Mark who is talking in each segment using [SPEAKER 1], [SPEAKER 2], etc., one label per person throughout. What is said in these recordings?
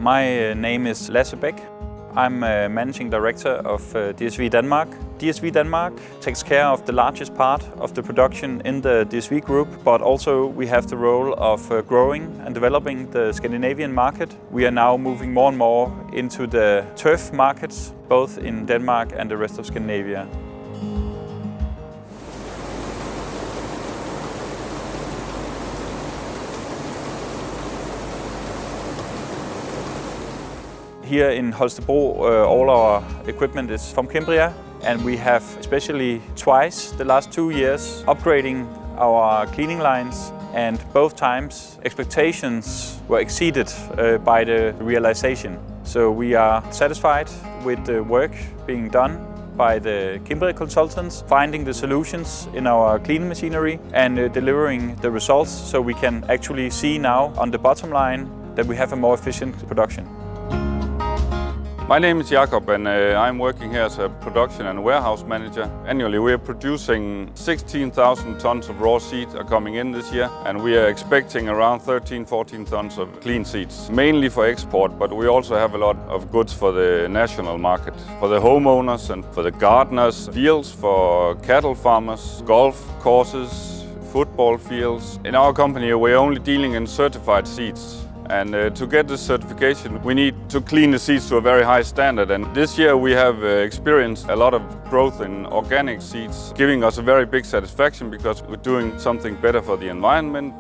[SPEAKER 1] My name is Lasse Bæk. I'm Managing Director of DSV Denmark. DSV Denmark takes care of the largest part of the production in the DSV group, but also we have the role of growing and developing the Scandinavian market. We are now moving more and more into the turf markets, both in Denmark and the rest of Scandinavia. Here in Holstebro, all our equipment is from Cambria, and we have especially twice the last 2 years upgrading our cleaning lines, and both times expectations were exceeded by the realization. So we are satisfied with the work being done by the Cambria consultants, finding the solutions in our cleaning machinery and delivering the results, so we can actually see now on the bottom line that we have a more efficient production.
[SPEAKER 2] My name is Jakob, and I'm working here as a production and warehouse manager. Annually we are producing 16,000 tons of raw seeds are coming in this year, and we are expecting around 13-14 tons of clean seeds, mainly for export, but we also have a lot of goods for the national market, for the homeowners and for the gardeners, fields for cattle farmers, golf courses, football fields. In our company we're only dealing in certified seeds. And to get this certification, we need to clean the seeds to a very high standard. And this year we have experienced a lot of growth in organic seeds, giving us a very big satisfaction because we're doing something better for the environment.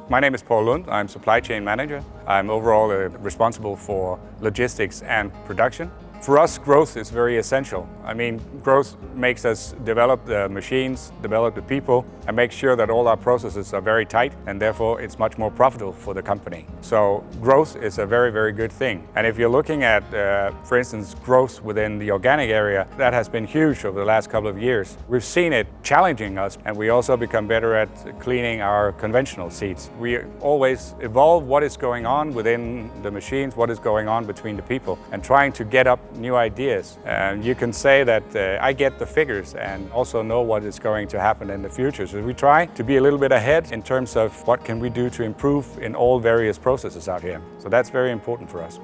[SPEAKER 3] My name is Paul Lund. I'm supply chain manager. I'm overall responsible for logistics and production. For us, growth is very essential. I mean, growth makes us develop the machines, develop the people, and make sure that all our processes are very tight, and therefore it's much more profitable for the company. So growth is a very, very good thing. And if you're looking at, for instance, growth within the organic area, that has been huge over the last couple of years. We've seen it challenging us, and we also become better at cleaning our conventional seeds. We always evolve what is going on within the machines, what is going on between the people, and trying to get up new ideas. And you can say that I get the figures and also know what is going to happen in the future. So we try to be a little bit ahead in terms of what can we do to improve in all various processes out here. So that's very important for us.